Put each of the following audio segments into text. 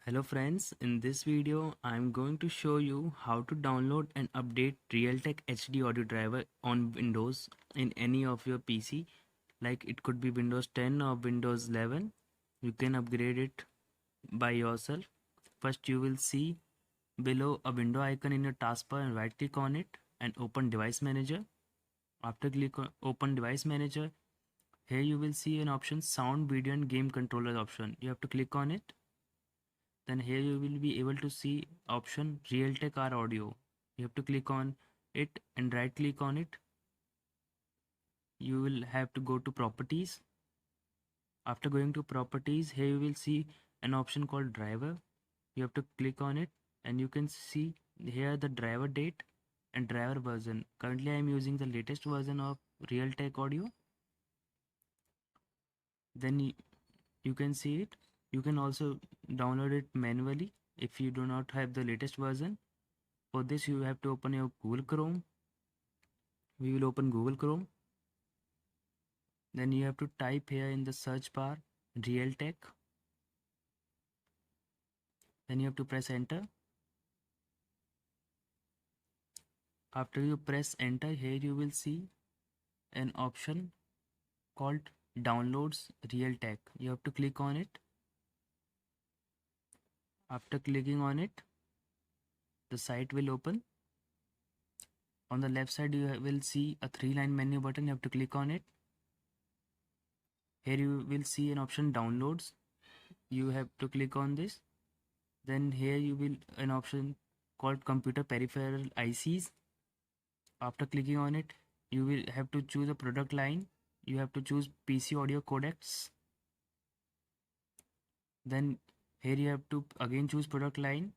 Hello friends, in this video I'm going to show you how to download and update Realtek HD audio driver on Windows in any of your PC. Like it could be Windows 10 or Windows 11. You can upgrade it by yourself. First you will see below a window icon in your taskbar and right click on it and open device manager. After click on open device manager, here you will see an option sound, video and game controller option. You have to click on it. Then here you will be able to see option Realtek R audio. You have to click on it and right click on it. You will have to go to properties. After going to properties, here you will see an option called driver. You have to click on it and you can see here the driver date and driver version. Currently I am using the latest version of Realtek audio. Then you can see it. You can also download it manually if you do not have the latest version. For this you have to open your Google Chrome. We will open Google Chrome. Then you have to type here in the search bar Realtek. Then you have to press enter. After you press enter, here you will see an option called Downloads Realtek. You have to click on it. After clicking on it, the site will open. On the left side you will see a 3-line menu button. You have to click on it. Here you will see an option downloads. You have to click on this. Then here you will an option called computer peripheral ICs. After clicking on it, you will have to choose a product line. You have to choose PC audio codecs. Then here you have to again choose product line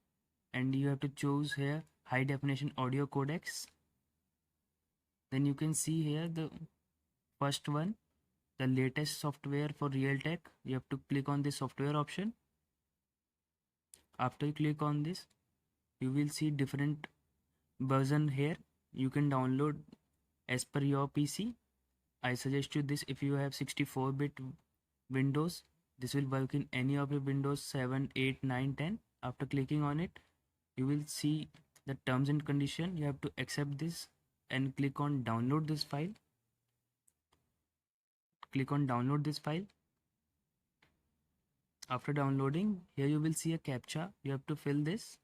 and you have to choose here high definition audio codecs. Then you can see here the first one, the latest software for Realtek. You have to click on this software option. After you click on this, you will see different version here. You can download as per your PC. I suggest you this if you have 64-bit Windows. This will work in any of your Windows 7, 8, 9, 10. After clicking on it, you will see the terms and condition. You have to accept this and click on download this file. Click on download this file. After downloading, here you will see a captcha. You have to fill this.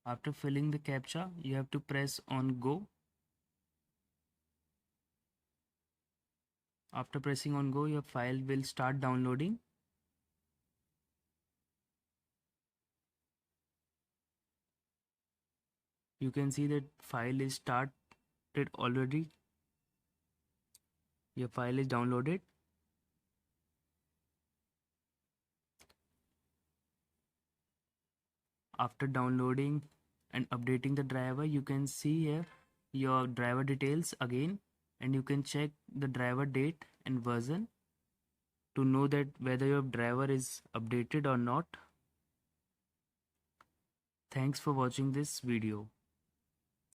After filling the captcha, you have to press on go. After pressing on go, your file will start downloading. You can see that file is started already. Your file is downloaded. After downloading and updating the driver, you can see here your driver details again, and you can check the driver date and version to know that whether your driver is updated or not. Thanks for watching this video.